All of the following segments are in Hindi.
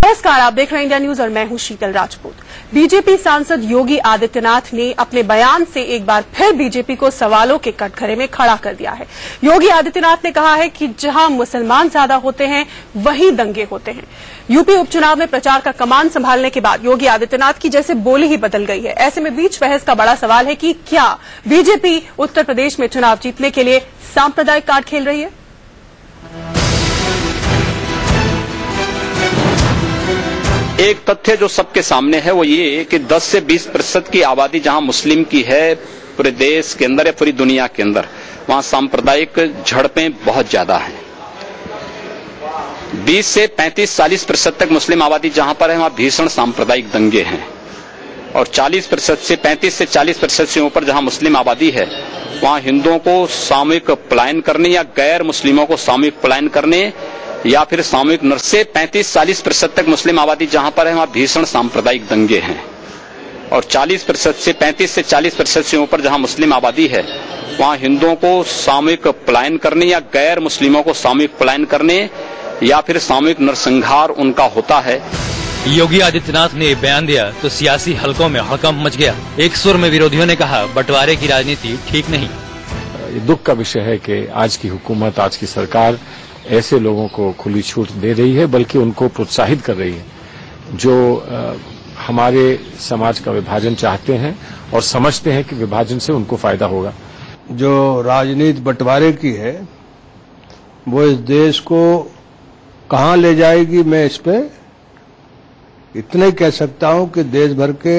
नमस्कार, आप देख रहे हैं इंडिया न्यूज और मैं हूं शीतल राजपूत। बीजेपी सांसद योगी आदित्यनाथ ने अपने बयान से एक बार फिर बीजेपी को सवालों के कटघरे में खड़ा कर दिया है। योगी आदित्यनाथ ने कहा है कि जहां मुसलमान ज्यादा होते हैं वहीं दंगे होते हैं। यूपी उपचुनाव में प्रचार का कमान संभालने के बाद योगी आदित्यनाथ की जैसे बोली ही बदल गई है। ऐसे में बीच बहस का बड़ा सवाल है कि क्या बीजेपी उत्तर प्रदेश में चुनाव जीतने के लिए सांप्रदायिक कार्ड खेल रही है? एक तथ्य जो सबके सामने है वो ये कि 10 से 20% की आबादी जहां मुस्लिम की है पूरे देश के अंदर या पूरी दुनिया के अंदर, वहां सांप्रदायिक झड़पें बहुत ज्यादा हैं। 20 से 35-40% तक मुस्लिम आबादी जहां पर है वहां भीषण सांप्रदायिक दंगे हैं, और 40% से 35 से 40% से ऊपर जहां मुस्लिम आबादी है वहां हिंदुओं को सामूहिक पलायन करने या गैर मुस्लिमों को सामूहिक पलायन करने या फिर सामूहिक नर से 35-40% तक मुस्लिम आबादी जहां पर है वहां भीषण सांप्रदायिक दंगे हैं, और 40% से 35 से 40% से ऊपर जहां मुस्लिम आबादी है वहां हिंदुओं को सामूहिक पलायन करने या गैर मुस्लिमों को सामूहिक पलायन करने या फिर सामूहिक नरसंहार उनका होता है। योगी आदित्यनाथ ने बयान दिया तो सियासी हलकों में हड़कंप मच गया। एक सुर में विरोधियों ने कहा बंटवारे की राजनीति ठीक नहीं। ये दुख का विषय है कि आज की हुकूमत, आज की सरकार ऐसे लोगों को खुली छूट दे रही है, बल्कि उनको प्रोत्साहित कर रही है जो हमारे समाज का विभाजन चाहते हैं और समझते हैं कि विभाजन से उनको फायदा होगा। जो राजनीति बंटवारे की है वो इस देश को कहां ले जाएगी, मैं इस पे इतना ही कह सकता हूं कि देश भर के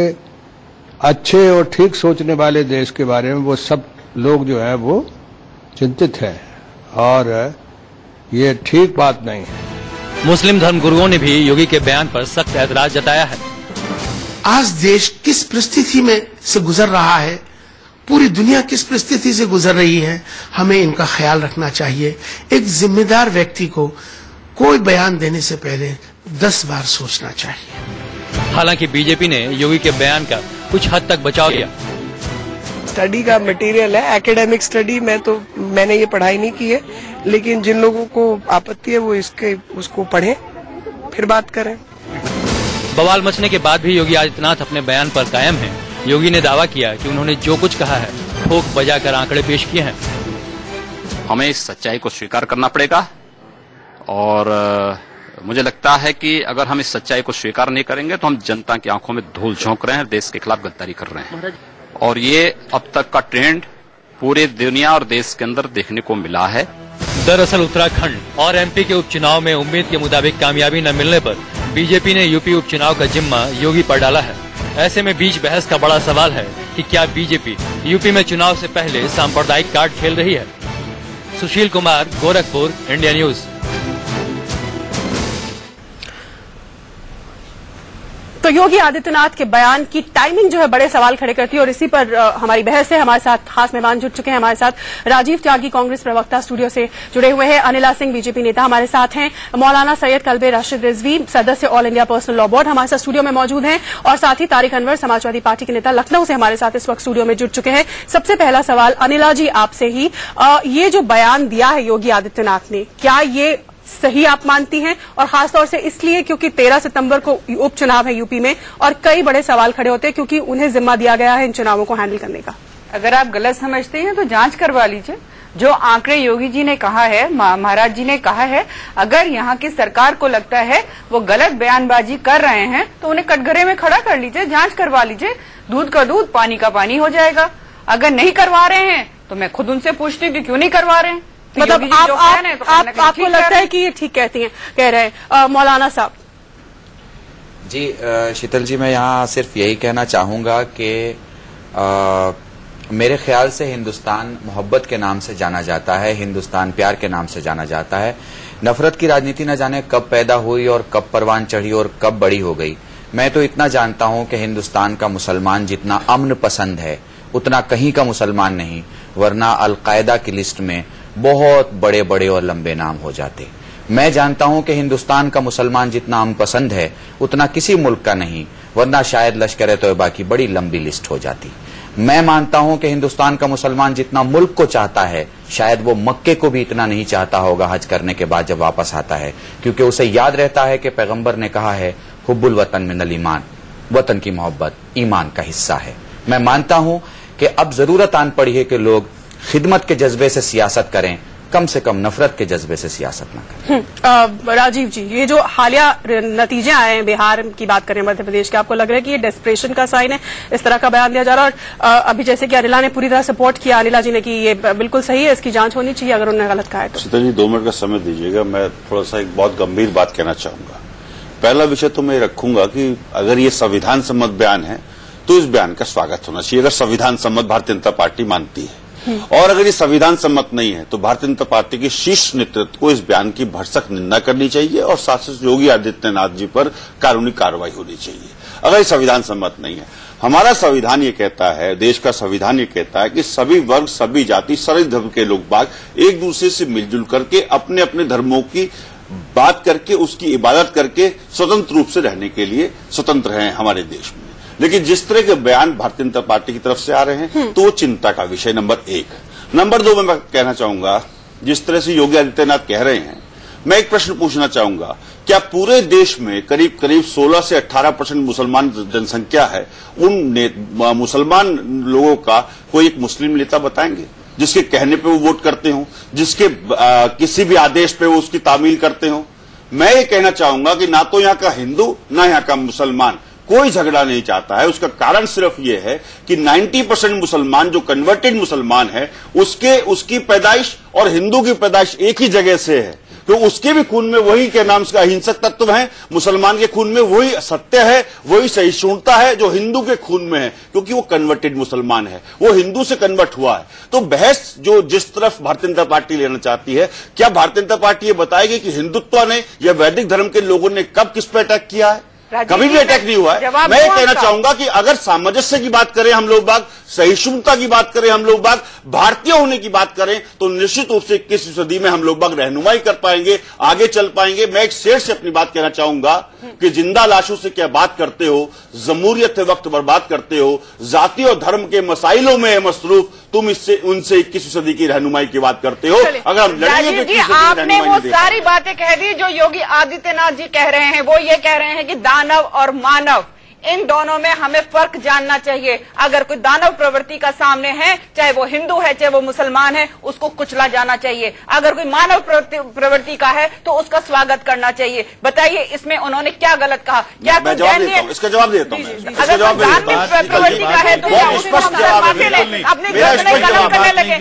अच्छे और ठीक सोचने वाले देश के बारे में वो सब लोग जो है वो चिंतित हैं, और ये ठीक बात नहीं है। मुस्लिम धर्मगुरुओं ने भी योगी के बयान पर सख्त ऐतराज जताया है। आज देश किस परिस्थिति में से गुजर रहा है, पूरी दुनिया किस परिस्थिति से गुजर रही है, हमें इनका ख्याल रखना चाहिए। एक जिम्मेदार व्यक्ति को कोई बयान देने से पहले 10 बार सोचना चाहिए। हालांकि बीजेपी ने योगी के बयान का कुछ हद तक बचाव किया। स्टडी का मटेरियल है, एकेडमिक स्टडी मैंने ये पढ़ाई नहीं की है, लेकिन जिन लोगों को आपत्ति है वो उसको पढ़ें फिर बात करें। बवाल मचने के बाद भी योगी आदित्यनाथ अपने बयान पर कायम हैं। योगी ने दावा किया कि उन्होंने जो कुछ कहा है ठोक बजाकर आंकड़े पेश किए हैं। हमें इस सच्चाई को स्वीकार करना पड़ेगा, और मुझे लगता है कि अगर हम इस सच्चाई को स्वीकार नहीं करेंगे तो हम जनता की आंखों में धूल झोंक रहे हैं, देश के खिलाफ गद्दारी कर रहे हैं। और ये अब तक का ट्रेंड पूरे दुनिया और देश के अंदर देखने को मिला है। दरअसल उत्तराखंड और एमपी के उपचुनाव में उम्मीद के मुताबिक कामयाबी न मिलने पर बीजेपी ने यूपी उपचुनाव का जिम्मा योगी पर डाला है। ऐसे में बीच बहस का बड़ा सवाल है कि क्या बीजेपी यूपी में चुनाव से पहले सांप्रदायिक कार्ड खेल रही है। Sushil Kumar, Gorakhpur, India news. तो योगी आदित्यनाथ के बयान की टाइमिंग जो है बड़े सवाल खड़े करती है, और इसी पर हमारी बहस है। हमारे साथ खास मेहमान जुड़ चुके हैं। हमारे साथ राजीव त्यागी, कांग्रेस प्रवक्ता स्टूडियो से जुड़े हुए हैं। अनिला सिंह, बीजेपी नेता हमारे साथ हैं। मौलाना सैयद कल्बे राशिद रिजवी, सदस्य all India personal law board, हमारे साथ स्टूडियो में मौजूद हैं। और साथ ही तारिक अनवर, समाजवादी पार्टी के नेता, लखनऊ से हमारे साथ इस वक्त स्टूडियो में जुड़ चुके हैं। सबसे पहला सवाल अनिला जी आपसे ही, ये जो बयान दिया है योगी आदित्यनाथ ने, क्या ये सही आप मानती हैं? और खासतौर से इसलिए क्योंकि 13 सितंबर को उपचुनाव है यूपी में, और कई बड़े सवाल खड़े होते हैं क्योंकि उन्हें जिम्मा दिया गया है इन चुनावों को हैंडल करने का। अगर आप गलत समझते हैं तो जांच करवा लीजिए। जो आंकड़े योगी जी ने कहा है, महाराज जी ने कहा है, अगर यहाँ की सरकार को लगता है वो गलत बयानबाजी कर रहे हैं तो उन्हें कटघरे में खड़ा कर लीजिए, जांच करवा लीजिए। दूध का दूध, पानी का पानी हो जाएगा। अगर नहीं करवा रहे हैं तो मैं खुद उनसे पूछती हूँ कि क्यों नहीं करवा रहे हैं। तो मतलब आपको लगता है कि ये ठीक कह रहे हैं? मौलाना साहब जी। शीतल जी, मैं यहाँ सिर्फ यही कहना चाहूंगा कि मेरे ख्याल से हिंदुस्तान मोहब्बत के नाम से जाना जाता है, हिंदुस्तान प्यार के नाम से जाना जाता है। नफरत की राजनीति न जाने कब पैदा हुई और कब परवान चढ़ी और कब बड़ी हो गई। मैं तो इतना जानता हूं कि हिंदुस्तान का मुसलमान जितना अमन पसंद है उतना कहीं का मुसलमान नहीं, वरना अलकायदा की लिस्ट में बहुत बड़े बड़े और लंबे नाम हो जाते। मैं जानता हूं कि हिंदुस्तान का मुसलमान जितना अमन पसंद है उतना किसी मुल्क का नहीं, वरना शायद लश्कर-ए-तोयबा की बड़ी लंबी लिस्ट हो जाती। मैं मानता हूं कि हिंदुस्तान का मुसलमान जितना मुल्क को चाहता है, शायद वो मक्के को भी इतना नहीं चाहता होगा हज करने के बाद जब वापस आता है, क्योंकि उसे याद रहता है कि पैगंबर ने कहा है हुब्बुल वतन मिनल ईमान, वतन की मोहब्बत ईमान का हिस्सा है। मैं मानता हूं कि अब जरूरत आन पड़ी है कि लोग खिदमत के जज्बे से सियासत करें, कम से कम नफरत के जज्बे से सियासत न करें। राजीव जी, ये जो हालिया नतीजे आए हैं, बिहार की बात करें, मध्य प्रदेश के, आपको लग रहा है कि ये डेस्परेशन का साइन है, इस तरह का बयान दिया जा रहा है? और अभी जैसे कि अनिला ने पूरी तरह सपोर्ट किया, अनिला जी ने, कि ये बिल्कुल सही है, इसकी जांच होनी चाहिए अगर उन्होंने गलत कहा है तो। शीतल जी 2 मिनट का समय दीजिएगा, मैं थोड़ा सा एक बहुत गंभीर बात कहना चाहूंगा। पहला विषय तो मैं रखूंगा कि अगर ये संविधान सम्मत बयान है तो इस बयान का स्वागत होना चाहिए, अगर संविधान सम्मत भारतीय जनता पार्टी मानती है। और अगर ये संविधान सम्मत नहीं है तो भारतीय जनता पार्टी के शीर्ष नेतृत्व को इस बयान की भरसक निंदा करनी चाहिए और साथ साथ योगी आदित्यनाथ जी पर कानूनी कार्रवाई होनी चाहिए, अगर ये संविधान सम्मत नहीं है। हमारा संविधान ये कहता है, देश का संविधान ये कहता है कि सभी वर्ग, सभी जाति, सभी धर्म के लोग बाग एक दूसरे से मिलजुल करके अपने अपने धर्मों की बात करके, उसकी इबादत करके स्वतंत्र रूप से रहने के लिए स्वतंत्र हैं हमारे देश में। लेकिन जिस तरह के बयान भारतीय जनता पार्टी की तरफ से आ रहे हैं तो वो चिंता का विषय नंबर 1। नंबर 2 में मैं कहना चाहूंगा, जिस तरह से योगी आदित्यनाथ कह रहे हैं, मैं एक प्रश्न पूछना चाहूंगा, क्या पूरे देश में करीब करीब 16 से 18% मुसलमान जनसंख्या है, उन मुसलमान लोगों का कोई एक मुस्लिम नेता बताएंगे जिसके कहने पे वो वोट करते हो, जिसके किसी भी आदेश पे वो उसकी तामील करते हो? मैं ये कहना चाहूंगा कि ना तो यहाँ का हिंदू ना यहाँ का मुसलमान कोई झगड़ा नहीं चाहता है। उसका कारण सिर्फ ये है कि 90% मुसलमान जो कन्वर्टेड मुसलमान है, उसकी पैदाइश और हिंदू की पैदाइश एक ही जगह से है, तो उसके भी खून में वही के नाम से अहिंसक तत्व है, मुसलमान के खून में वही सत्य है, वही सहिष्णुता है जो हिंदू के खून में है, क्योंकि वो कन्वर्टेड मुसलमान है, वो हिंदू से कन्वर्ट हुआ है। तो बहस जो जिस तरफ भारतीय जनता पार्टी लेना चाहती है, क्या भारतीय जनता पार्टी ये बताएगी कि हिंदुत्व ने या वैदिक धर्म के लोगों ने कब किस पर अटैक किया है? कभी भी अटैक नहीं हुआ है। मैं ये कहना चाहूंगा कि अगर सामंजस्य की बात करें हम लोग बाग, सहिष्णुता की बात करें हम लोग बाग, भारतीय होने की बात करें, तो निश्चित रूप से 21वीं सदी में हम लोग बाग रहनुमाई कर पाएंगे, आगे चल पाएंगे। मैं एक शेर से अपनी बात कहना चाहूंगा कि जिंदा लाशों से क्या बात करते हो, जमूरियत वक्त बर्बाद करते हो, जाति और धर्म के मसाइलों में मसरूफ तुम इससे उनसे 21वीं सदी की रहनुमाई की बात करते हो। अगर हम लड़ेंगे तो आपने वो सारी बातें कह दी जो योगी आदित्यनाथ जी कह रहे हैं। वो ये कह रहे हैं कि दानव और मानव, इन दोनों में हमें फर्क जानना चाहिए। अगर कोई दानव प्रवृत्ति का सामने है, चाहे वो हिंदू है चाहे वो मुसलमान है, उसको कुचला जाना चाहिए। अगर कोई मानव प्रवृत्ति का है तो उसका स्वागत करना चाहिए। बताइए इसमें उन्होंने क्या गलत कहा? क्या मैं जवाब देता हूं, इसका जवाब देता हूं। अगर धार्मिक प्रवृत्ति का है तो अपने ग्रंथ में कलम करने लगे।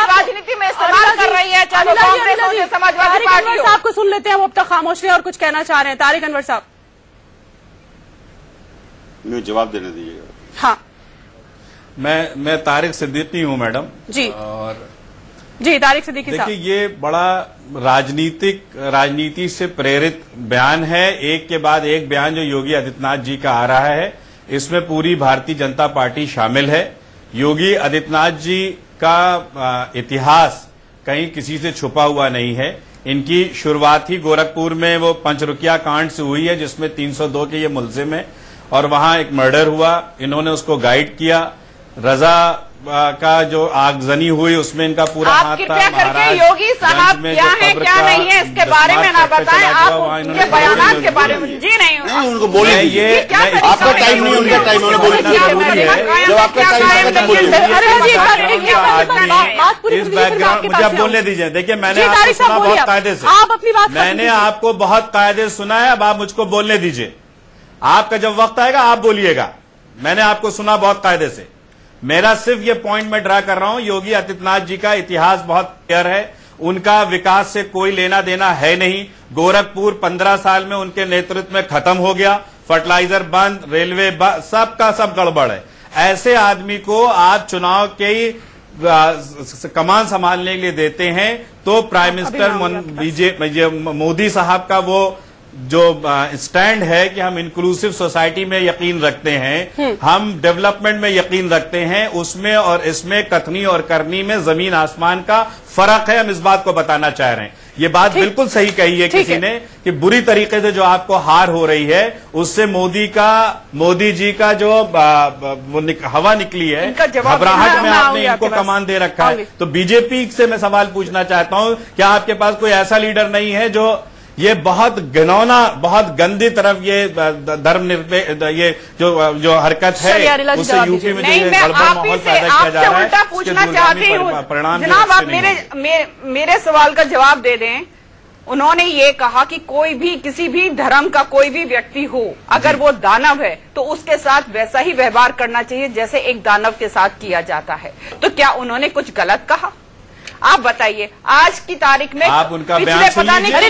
राजनीति में इस्तेमाल कर रही है, चाहे कांग्रेस हो या समाजवादी पार्टी हो। साहब को सुन लेते हैं, वो अब तक खामोश हैं और कुछ कहना चाह रहे हैं। तारिक अनवर साहब, मुझे जवाब देने दीजिएगा। हाँ, मैं तारिक सिद्दीकी हूँ मैडम जी। और जी तारिक सिद्दीकी साहब, देखिए ये बड़ा राजनीति से प्रेरित बयान है। एक के बाद एक बयान जो योगी आदित्यनाथ जी का आ रहा है, इसमें पूरी भारतीय जनता पार्टी शामिल है। योगी आदित्यनाथ जी का इतिहास कहीं किसी से छुपा हुआ नहीं है। इनकी शुरुआत ही गोरखपुर में वो पंचरुकिया कांड से हुई है, जिसमें 302 के ये मुलजिम है और वहां एक मर्डर हुआ। इन्होंने उसको गाइड किया। रजा का जो आगजनी हुई उसमें इनका पूरा हाथ था। कृपया करके योगी साहब क्या है क्या नहीं है इसके बारे में ना बताएं, आप उनके बयान के बारे में। जी नहीं, उनको बोले ये आपका टाइम नहीं, उनका टाइम उन्होंने बोले जब आपका टाइम इस बैकग्राउंड मुझे आप बोलने दीजिए। देखिए मैंने आपको सुना बहुत कायदे से, आप अपनी बात, मैंने आपको बहुत कायदे से सुना है। अब आप मुझको बोलने दीजिए, आपका जब वक्त आएगा आप बोलिएगा। मैंने आपको सुना बहुत कायदे से। मेरा सिर्फ ये पॉइंट मैं ड्रा कर रहा हूं, योगी आदित्यनाथ जी का इतिहास बहुत क्लियर है। उनका विकास से कोई लेना देना है नहीं। गोरखपुर 15 साल में उनके नेतृत्व में खत्म हो गया। फर्टिलाइजर बंद, रेलवे बंद, सबका सब गड़बड़ है। ऐसे आदमी को आप चुनाव के कमान संभालने के लिए देते हैं तो प्राइम मिनिस्टर मोदी साहब का वो जो स्टैंड है कि हम इंक्लूसिव सोसाइटी में यकीन रखते हैं, हम डेवलपमेंट में यकीन रखते हैं, उसमें और इसमें कथनी और करनी में जमीन आसमान का फर्क है। हम इस बात को बताना चाह रहे हैं। ये बात बिल्कुल सही कही है किसी ने कि बुरी तरीके से जो आपको हार हो रही है उससे मोदी जी का जो हवा निकली है, घबराहट में आपने इनको कमान दे रखा है। तो बीजेपी से मैं सवाल पूछना चाहता हूं, क्या आपके पास कोई ऐसा लीडर नहीं है जो ये बहुत घिनौना, बहुत गंदी तरफ ये धर्मनिरपेक्ष ये जो हरकत है उससे यूपी में जो गड़बड़ माहौल पैदा किया जा रहा है, पूछना चाहती हूँ जनाब, आप मेरे सवाल का जवाब दे दें। उन्होंने ये कहा कि कोई भी किसी भी धर्म का कोई भी व्यक्ति हो, अगर वो दानव है तो उसके साथ वैसा ही व्यवहार करना चाहिए जैसे एक दानव के साथ किया जाता है। तो क्या उन्होंने कुछ गलत कहा? आप बताइए, आज की तारीख में आप उनका पिछले बयान पता नहीं ये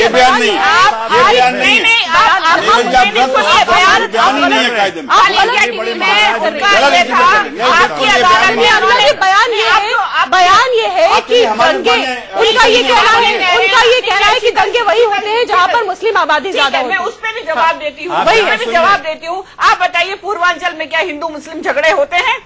बयान ये है कि दंगे, उनका ये कहना है कि दंगे वही होते हैं जहाँ पर मुस्लिम आबादी ज्यादा होती है। मैं उस पर भी जवाब देती हूँ, आप बताइए पूर्वांचल में क्या हिंदू मुस्लिम झगड़े होते हैं?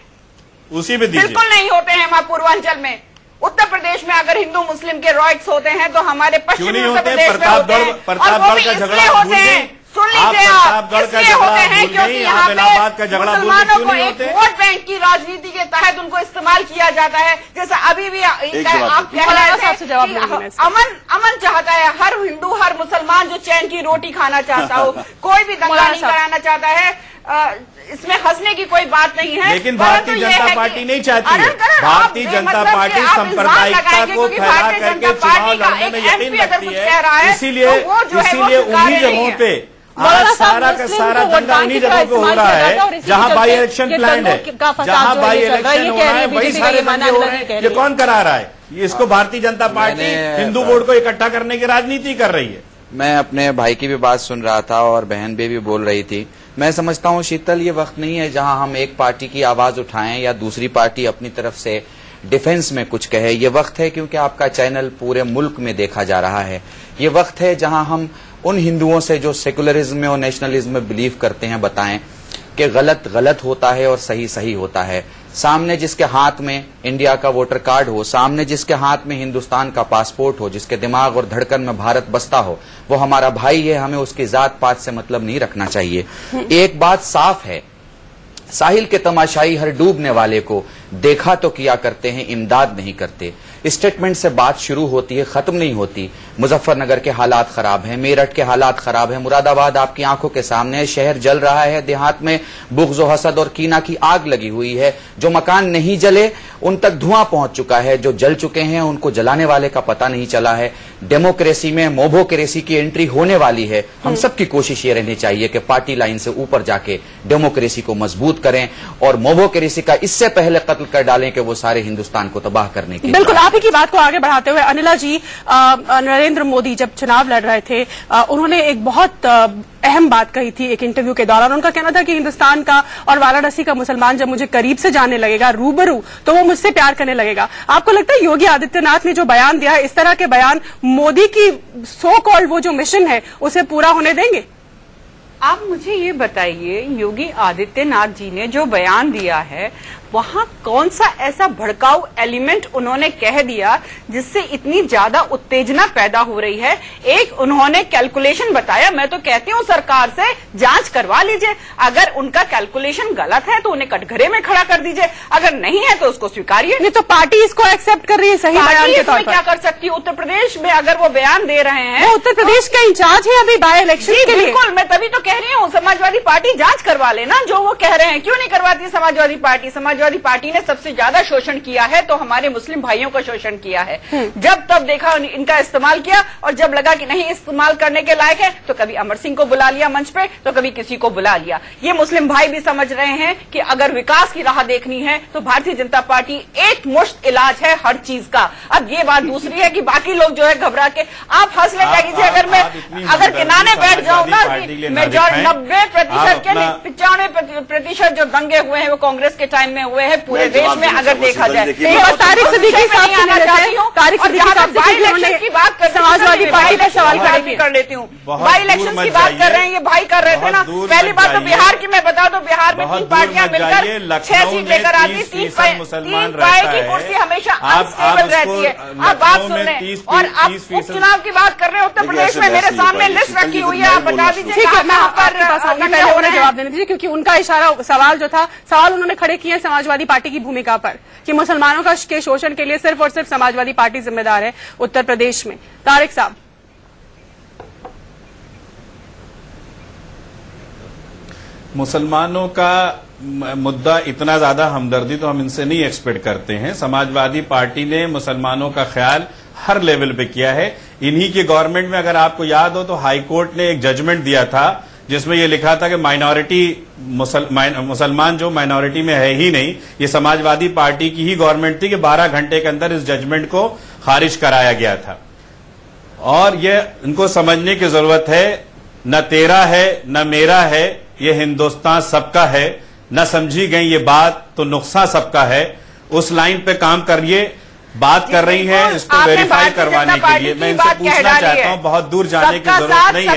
उसी में दीजिए। बिल्कुल नहीं होते हैं वहाँ पूर्वांचल में। उत्तर प्रदेश में अगर हिंदू मुस्लिम के राइट्स होते हैं तो हमारे पश्चिमी उत्तर प्रदेश में होते हैं, और वो भी इसलिए होते हैं, सुन लीजिए आप, इसलिए होते हैं क्योंकि यहाँ पे मुसलमानों को एक वोट बैंक की राजनीति के तहत उनको इस्तेमाल किया जाता है। जैसा अभी भी आप कह रहे थे, अमन चाहता है, हर हिंदू हर मुसलमान जो चैन की रोटी खाना चाहता हो, कोई भी दंगा नहीं कराना चाहता है। इसमें हंसने की कोई बात नहीं है, लेकिन भारतीय जनता पार्टी नहीं चाहती है। भारतीय जनता पार्टी सांप्रदायिकता को फैला करके चुनाव लड़ने में यकीन रखती है, इसीलिए उन्हीं जगहों पे आज सारा का सारा दंगा उन्हीं जगहों पे हो रहा है जहां बाई इलेक्शन प्लान है, जहां बाई इलेक्शन हो रहा है वही सारे दंगे हो रहे हैं। ये कौन करा रहा है? इसको भारतीय जनता पार्टी हिंदू वोट को इकट्ठा करने की राजनीति कर रही है। मैं अपने भाई की भी बात सुन रहा था और बहन भी बोल रही थी। मैं समझता हूं शीतल, ये वक्त नहीं है जहां हम एक पार्टी की आवाज उठाएं या दूसरी पार्टी अपनी तरफ से डिफेंस में कुछ कहे। ये वक्त है क्योंकि आपका चैनल पूरे मुल्क में देखा जा रहा है। ये वक्त है जहां हम उन हिंदुओं से जो सेकुलरिज्म में और नेशनलिज्म में बिलीव करते हैं बताएं कि गलत गलत होता है और सही सही होता है। सामने जिसके हाथ में इंडिया का वोटर कार्ड हो, सामने जिसके हाथ में हिंदुस्तान का पासपोर्ट हो, जिसके दिमाग और धड़कन में भारत बसता हो, वो हमारा भाई है। हमें उसकी जात पात से मतलब नहीं रखना चाहिए। एक बात साफ है, साहिल के तमाशाई हर डूबने वाले को देखा तो किया करते हैं, इमदाद नहीं करते। स्टेटमेंट से बात शुरू होती है, खत्म नहीं होती। मुजफ्फरनगर के हालात खराब हैं, मेरठ के हालात खराब हैं, मुरादाबाद आपकी आंखों के सामने है, शहर जल रहा है, देहात में बुग़्ज़ व हसद और कीना की आग लगी हुई है। जो मकान नहीं जले उन तक धुआं पहुंच चुका है, जो जल चुके हैं उनको जलाने वाले का पता नहीं चला है। डेमोक्रेसी में मोबोक्रेसी की एंट्री होने वाली है। हम सबकी कोशिश ये रहनी चाहिए कि पार्टी लाइन से ऊपर जाके डेमोक्रेसी को मजबूत करें और मोबोक्रेसी का इससे पहले कत्ल कर डालें कि वो सारे हिंदुस्तान को तबाह करने की। बिल्कुल, आप ही की बात को आगे बढ़ाते हुए अनिला जी, नरेंद्र मोदी जब चुनाव लड़ रहे थे उन्होंने एक बहुत अहम बात कही थी एक इंटरव्यू के दौरान। उनका कहना था कि हिंदुस्तान का और वाराणसी का मुसलमान जब मुझे करीब से जानने लगेगा, रूबरू, तो वो मुझसे प्यार करने लगेगा। आपको लगता है योगी आदित्यनाथ ने जो बयान दिया है, इस तरह के बयान मोदी की सो कॉल्ड वो जो मिशन है उसे पूरा होने देंगे? आप मुझे ये बताइए, योगी आदित्यनाथ जी ने जो बयान दिया है वहां कौन सा ऐसा भड़काऊ एलिमेंट उन्होंने कह दिया जिससे इतनी ज्यादा उत्तेजना पैदा हो रही है? एक उन्होंने कैलकुलेशन बताया। मैं तो कहती हूँ सरकार से जांच करवा लीजिए। अगर उनका कैलकुलेशन गलत है तो उन्हें कटघरे में खड़ा कर दीजिए, अगर नहीं है तो उसको स्वीकारिए। नहीं तो पार्टी इसको एक्सेप्ट कर रही है सही बयान के तौर पर। क्या कर सकती है? उत्तर प्रदेश में अगर वो बयान दे रहे हैं, वो उत्तर प्रदेश का इंचार्ज है अभी बाय इलेक्शन के लिए। बिल्कुल, मैं तभी तो कह रही हूँ समाजवादी पार्टी जांच करवा लेना जो वो कह रहे हैं। क्यों नहीं करवाती समाजवादी पार्टी? समाजवादी पार्टी ने सबसे ज्यादा शोषण किया है तो हमारे मुस्लिम भाइयों का शोषण किया है। जब तब देखा इनका इस्तेमाल किया, और जब लगा कि नहीं इस्तेमाल करने के लायक है तो कभी अमर सिंह को बुला लिया मंच पे, तो कभी किसी को बुला लिया। ये मुस्लिम भाई भी समझ रहे हैं कि अगर विकास की राह देखनी है तो भारतीय जनता पार्टी एक मुश्त इलाज है हर चीज का। अब ये बात दूसरी है कि बाकी लोग जो है घबरा के, आप हंस ले जाएगी। अगर मैं किनारे बैठ जाऊं ना, मेजॉरिटी और 90% के 95% जो दंगे हुए हैं वो कांग्रेस के टाइम में हुए हैं पूरे देश में, अगर देखा जाए। तारिक सिद्दीकी की बात कर, समाजवादी पार्टी का सवाल कर लेती हूँ। बाई इलेक्शन की बात कर रहे हैं, ये भाई कर रहे थे ना। पहली बात तो बिहार की मैं बता दूं, बिहार में 3 पार्टियां मिलकर 6 सीट लेकर आती, 3 पाए की कुर्सी हमेशा अनस्टेबल रहती है। आप बात सुन रहे और आप उपचुनाव की बात कर रहे हैं। उत्तर प्रदेश में मेरे सामने लिस्ट रखी हुई है, आप बता दीजिए। ठीक है, मैं आपके पास आऊंगी, पहले उन्हें जवाब देने दीजिए, क्योंकि उनका इशारा सवाल जो था, सवाल उन्होंने खड़े किए समाजवादी पार्टी की भूमिका पर कि मुसलमानों के शोषण के लिए सिर्फ और सिर्फ समाजवादी पार्टी जिम्मेदार है उत्तर प्रदेश में। तारिक साहब, मुसलमानों का मुद्दा इतना ज्यादा हमदर्दी तो हम इनसे नहीं एक्सपेक्ट करते हैं। समाजवादी पार्टी ने मुसलमानों का ख्याल हर लेवल पे किया है। इन्हीं की गवर्नमेंट में अगर आपको याद हो तो हाई कोर्ट ने एक जजमेंट दिया था जिसमें यह लिखा था कि माइनॉरिटी मुसलमान जो माइनॉरिटी में है ही नहीं, ये समाजवादी पार्टी की ही गवर्नमेंट थी कि 12 घंटे के अंदर इस जजमेंट को खारिज कराया गया था। और ये इनको समझने की जरूरत है, न तेरा है न मेरा है, ये हिंदुस्तान सबका है। न समझी गई ये बात तो नुकसान सबका है। उस लाइन पे काम करिए। बात कर रही है इसको वेरीफाई करवाने के लिए। मैं इनसे पूछना चाहता हूं, बहुत दूर जाने की जरूरत नहीं है।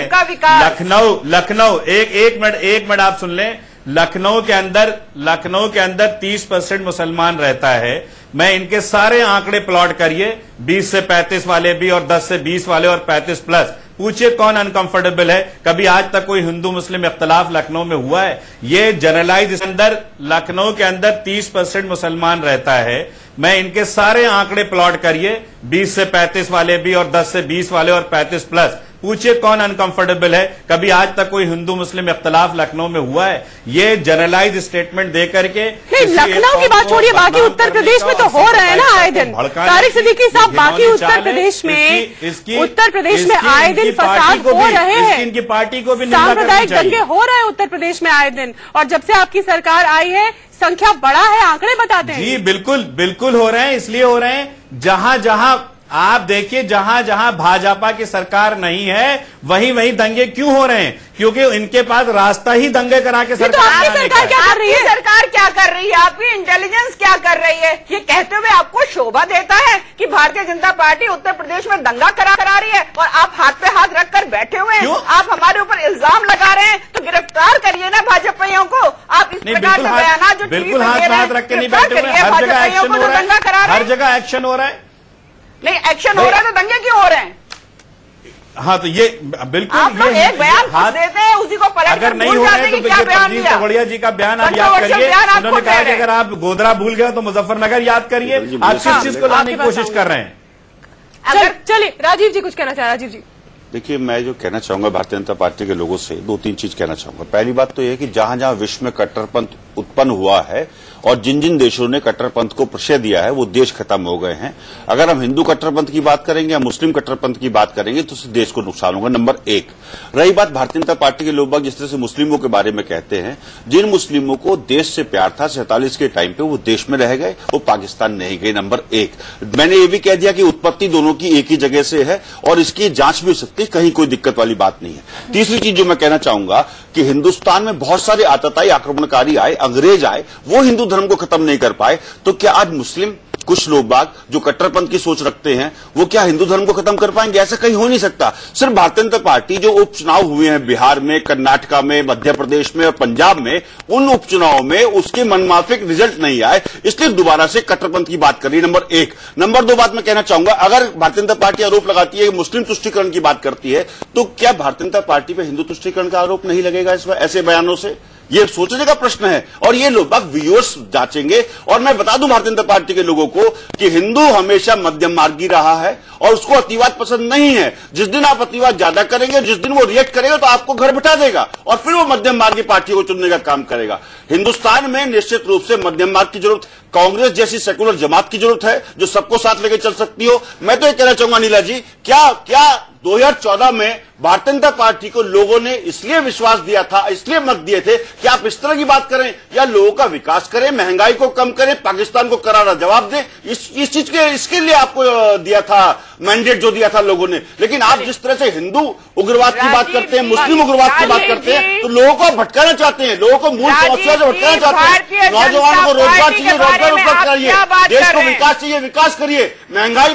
लखनऊ एक मिनट आप सुन लें। लखनऊ के अंदर 30% मुसलमान रहता है। मैं इनके सारे आंकड़े प्लॉट करिए, 20 से 35 वाले भी और 10 से 20 वाले और 35 प्लस। पूछिए कौन अनकंफर्टेबल है। कभी आज तक कोई हिंदू मुस्लिम इख्तलाफ लखनऊ में हुआ है? ये जनरलाइज अंदर लखनऊ के अंदर 30% मुसलमान रहता है। मैं इनके सारे आंकड़े प्लॉट करिए, 20 से 35 वाले भी और 10 से 20 वाले और 35 प्लस। पूछिए कौन अनकंफर्टेबल है। कभी आज तक कोई हिंदू मुस्लिम इख्तलाफ लखनऊ में हुआ है? ये जनरलाइज स्टेटमेंट दे करके लखनऊ की बात छोड़िए, बाकी उत्तर प्रदेश में तो हो रहे हैं ना आए दिन। तारिक सिद्दीकी साहब, बाकी उत्तर प्रदेश में आए दिन फसाद हो रहे हैं, इनकी पार्टी को भी सांप्रदायिक दंगे हो रहे हैं उत्तर प्रदेश में आए दिन। और जब से आपकी सरकार आई है संख्या बढ़ा है, आंकड़े बताते हैं। जी बिल्कुल हो रहे हैं। इसलिए हो रहे हैं जहां जहां आप देखिए, जहां जहां भाजपा की सरकार नहीं है वहीं दंगे क्यों हो रहे हैं? क्योंकि इनके पास रास्ता ही दंगे करा के सरकार क्या कर रही है? सरकार क्या कर रही है? आपकी इंटेलिजेंस क्या कर रही है? ये कहते हुए आपको शोभा देता है कि भारतीय जनता पार्टी उत्तर प्रदेश में दंगा करा रही है और आप हाथ पे हाथ रखकर बैठे हुए हैं। आप हमारे ऊपर इल्जाम लगा रहे हैं, तो गिरफ्तार करिए ना भाजपाइयों को। आप इस प्रकार से बयान जो बिल्कुल हाथ रख के नहीं बैठे हुए, हर जगह एक्शन हो रहा है, हर जगह एक्शन हो रहा है। नहीं, एक्शन हो रहा है तो दंगे क्यों हो रहे हैं? हाँ, तो ये बिल्कुल आप लोग एक बयान खुद देते हैं, उसी को पलट अगर नहीं हो रहा है तो परवीन तोगड़िया जी का बयान आप याद करिए। उन्होंने कहा कि अगर आप गोधरा भूल गए तो मुजफ्फरनगर याद करिए। आप किस चीज को लाने की कोशिश कर रहे हैं? चलिए, राजीव जी कुछ कहना चाह। राजीव जी, देखिए, मैं जो कहना चाहूंगा भारतीय जनता पार्टी के लोगों से 2-3 चीज कहना चाहूंगा। पहली बात तो यह है कि जहां जहां विश्व में कट्टरपंथ उत्पन्न हुआ है और जिन जिन देशों ने कट्टरपंथ को प्रश्रय दिया है वो देश खत्म हो गए हैं। अगर हम हिंदू कट्टरपंथ की बात करेंगे या मुस्लिम कट्टरपंथ की बात करेंगे तो उससे देश को नुकसान होगा, नंबर 1। रही बात भारतीय जनता पार्टी के लोग जिस तरह से मुस्लिमों के बारे में कहते हैं, जिन मुस्लिमों को देश से प्यार था 47 के टाइम पे वो देश में रह गए, वो पाकिस्तान नहीं गए, नंबर 1। मैंने ये भी कह दिया कि उत्पत्ति दोनों की एक ही जगह से है और इसकी जांच भी हो सकती है, कहीं कोई दिक्कत वाली बात नहीं है। तीसरी चीज जो मैं कहना चाहूंगा कि हिंदुस्तान में बहुत सारे आतताई आक्रमणकारी आए, अंग्रेज आए, वो हिंदू धर्म को खत्म नहीं कर पाए। तो क्या आज मुस्लिम कुछ लोग बाग जो कट्टरपंथ की सोच रखते हैं वो क्या हिंदू धर्म को खत्म कर पाएंगे? ऐसा कहीं हो नहीं सकता। सिर्फ भारतीय जनता पार्टी जो उपचुनाव हुए हैं बिहार में, कर्नाटका में, मध्य प्रदेश में और पंजाब में, उन उपचुनाव में उसके मनमाफिक रिजल्ट नहीं आए, इसलिए दोबारा से कट्टरपंथ की बात कर रही है, नंबर 1। नंबर 2 बात मैं कहना चाहूंगा, अगर भारतीय जनता पार्टी आरोप लगाती है मुस्लिम तुष्टीकरण की बात करती है, तो क्या भारतीय जनता पार्टी पर हिंदू तुष्टीकरण का आरोप नहीं लगेगा ऐसे बयानों से? ये सोचने का प्रश्न है और ये लोग व्यूअर्स जांचेंगे। और मैं बता दूं भारतीय जनता पार्टी के लोगों को कि हिंदू हमेशा मध्यम मार्गी रहा है और उसको अतिवाद पसंद नहीं है। जिस दिन आप अतिवाद ज्यादा करेंगे, जिस दिन वो रिएक्ट करेगा तो आपको घर बिठा देगा और फिर वो मध्यम मार्गी पार्टियों को चुनने का काम करेगा। हिंदुस्तान में निश्चित रूप से मध्यम मार्ग की जरूरत, कांग्रेस जैसी सेकुलर जमात की जरूरत है जो सबको साथ लेकर चल सकती हो। मैं तो ये कहना चाहूंगा नीला जी, क्या 2014 में भारतीय जनता पार्टी को लोगों ने इसलिए विश्वास दिया था, इसलिए मत दिए थे कि आप इस तरह की बात करें या लोगों का विकास करें, महंगाई को कम करें, पाकिस्तान को करारा जवाब दें। इस चीज के इसके लिए आपको दिया था मैंडेट, जो दिया था लोगों ने। लेकिन आप जिस तरह से हिंदू उग्रवाद की बात करते हैं, मुस्लिम उग्रवाद की बात करते हैं, तो लोगों को भटकाना चाहते हैं, लोगों को मूल समस्या से भटकाना चाहते हैं। नौजवानों को रोजगार चाहिए, रोजगार उपलब्ध कराइए, देश को विकास चाहिए, विकास करिए। महंगाई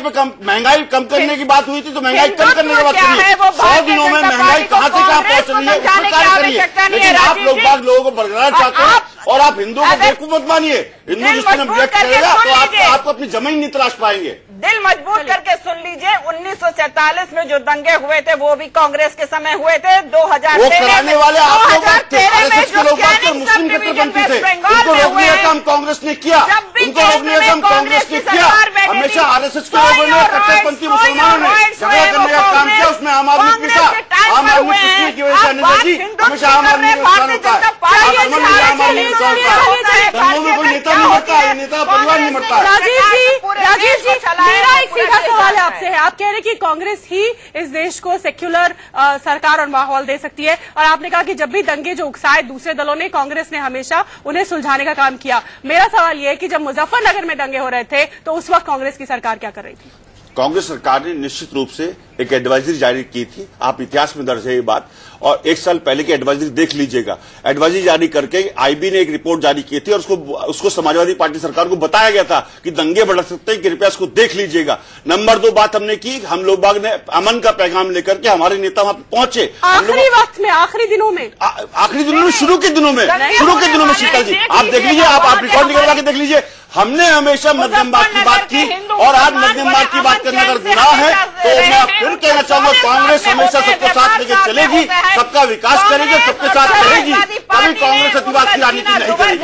कम करने की बात हुई थी तो महंगाई कम करने की बात करिए। 100 दिनों में महंगाई कहां से कहां पहुंच रही है, उसका कार्य करिए। लेकिन आप लोगों को बरकरार चाहते हैं और आप हिंदुओं को बेवकूफ मत मानिए। हिंदू जिस दिन व्यक्त करेगा तो आपको अपनी जमीन नहीं तलाश पाएंगे। दिल मजबूत करके सुन लीजिए, 1947 में जो दंगे हुए थे वो भी कांग्रेस के समय हुए थे। 2013 वो कराने वाले आप लोग थे, आरएसएस के लोग थे, मुस्लिम कट्टरपंथी थे। उनको रोकने का काम कांग्रेस ने किया, उनको रोकने का काम कांग्रेस ने किया। हमेशा आरएसएस के लोगों ने, कट्टरपंथी मुसलमानों ने झगड़ा करने का काम किया, उसमें आम आदमी पिसा। आम आदमी पिसने की वजह से अनिता जी हमेशा आम आदमी का नुकसान होता है। आम आदमी नुकसान होता है, धर्मों में कोई नेता नहीं मरता है, नेता परिवार नहीं मरता है। राजीव जी, मेरा एक सीधा सवाल आपसे है। आप कह रहे हैं कि कांग्रेस ही इस देश को सेक्युलर सरकार और माहौल दे सकती है, और आपने कहा कि जब भी दंगे जो उकसाए दूसरे दलों ने, कांग्रेस ने हमेशा उन्हें सुलझाने का काम किया। मेरा सवाल यह है कि जब मुजफ्फरनगर में दंगे हो रहे थे तो उस वक्त कांग्रेस की सरकार क्या कर रही थी? कांग्रेस सरकार ने निश्चित रूप से एक एडवाइजरी जारी की थी, आप इतिहास में दर्ज है ये बात, और 1 साल पहले की एडवाइजरी देख लीजिएगा। एडवाइजरी जारी करके आईबी ने एक रिपोर्ट जारी की थी और उसको समाजवादी पार्टी सरकार को बताया गया था कि दंगे बढ़ सकते हैं, कृपया इसको देख लीजिएगा। नंबर 2 बात हमने की, हम लोग बाग ने अमन का पैगाम लेकर के हमारे नेता वहां पहुंचे। आखिरी वक्त में, आखिरी दिनों में, शुरू के दिनों में शीतल जी आप देख लीजिए, आप रिकॉर्ड निकलवा के देख लीजिए। हमने हमेशा मध्यमवाद की बात की और आज मध्यमवाद की बात करना अगर गुनाह है तो मैं फिर कहना चाहूंगा, कांग्रेस हमेशा सबको साथ लेकर चलेगी, सबका विकास करेगी, सबके साथ रहेगी, कभी कांग्रेस अतिवाद की राजनीति नहीं करेगी।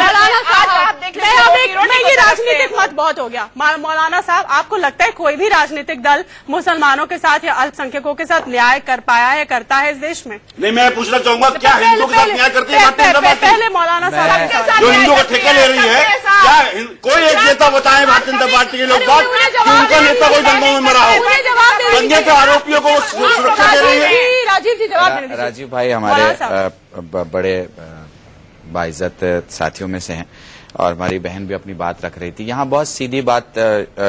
ये राजनीतिक मत बहुत हो गया। मौलाना साहब, आपको लगता है कोई भी राजनीतिक दल मुसलमानों के साथ या अल्पसंख्यकों के साथ न्याय कर पाया है, करता है इस देश में? नहीं, मैं पूछना चाहूंगा, क्या हिंदुओं के साथ न्याय करती है भारतीय जनता पार्टी? पहले मौलाना साहब, जो हिंदुओं का ठेका ले रही है, क्या कोई एक नेता बताए भारतीय जनता पार्टी के लोग बात कि उनका नेता कोई दंगों में मरा हो, दंगे के आरोपियों को सुरक्षा दे रही है? राजीव जी जवाब देने दीजिए। राजीव भाई हमारे बड़े बाइज्जत साथियों में से हैं और हमारी बहन भी अपनी बात रख रही थी। यहाँ बहुत सीधी बात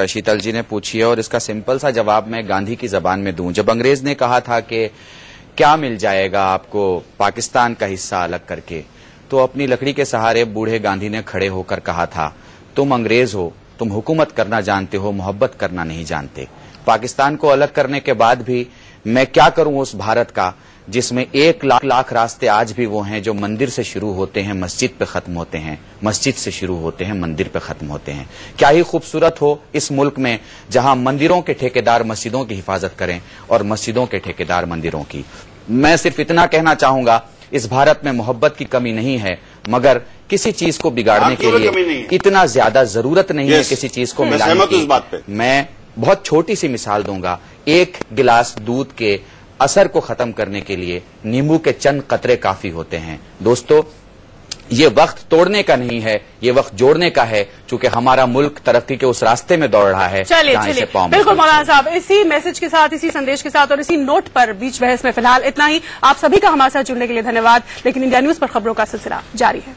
शीतल जी ने पूछी है और इसका सिंपल सा जवाब मैं गांधी की जबान में दूं। जब अंग्रेज ने कहा था कि क्या मिल जाएगा आपको पाकिस्तान का हिस्सा अलग करके, तो अपनी लकड़ी के सहारे बूढ़े गांधी ने खड़े होकर कहा था, तुम अंग्रेज हो, तुम हुकूमत करना जानते हो, मोहब्बत करना नहीं जानते। पाकिस्तान को अलग करने के बाद भी मैं क्या करूं उस भारत का जिसमें 1 लाख रास्ते आज भी वो हैं जो मंदिर से शुरू होते हैं मस्जिद पे खत्म होते हैं, मस्जिद से शुरू होते हैं मंदिर पे खत्म होते हैं। क्या ही खूबसूरत हो इस मुल्क में जहां मंदिरों के ठेकेदार मस्जिदों की हिफाजत करें और मस्जिदों के ठेकेदार मंदिरों की। मैं सिर्फ इतना कहना चाहूंगा, इस भारत में मोहब्बत की कमी नहीं है, मगर किसी चीज को बिगाड़ने के लिए इतना ज्यादा जरूरत नहीं है किसी चीज को मिलाने की। मैं बहुत छोटी सी मिसाल दूंगा, 1 गिलास दूध के असर को खत्म करने के लिए नींबू के चंद कतरे काफी होते हैं। दोस्तों, ये वक्त तोड़ने का नहीं है, ये वक्त जोड़ने का है, क्योंकि हमारा मुल्क तरक्की के उस रास्ते में दौड़ रहा है। चलिए बिल्कुल मौलाना साहब, इसी मैसेज के साथ, इसी संदेश के साथ और इसी नोट पर बीच बहस में फिलहाल इतना ही। आप सभी का हमारे साथ जुड़ने के लिए धन्यवाद। लेकिन इंडिया न्यूज पर खबरों का सिलसिला जारी है।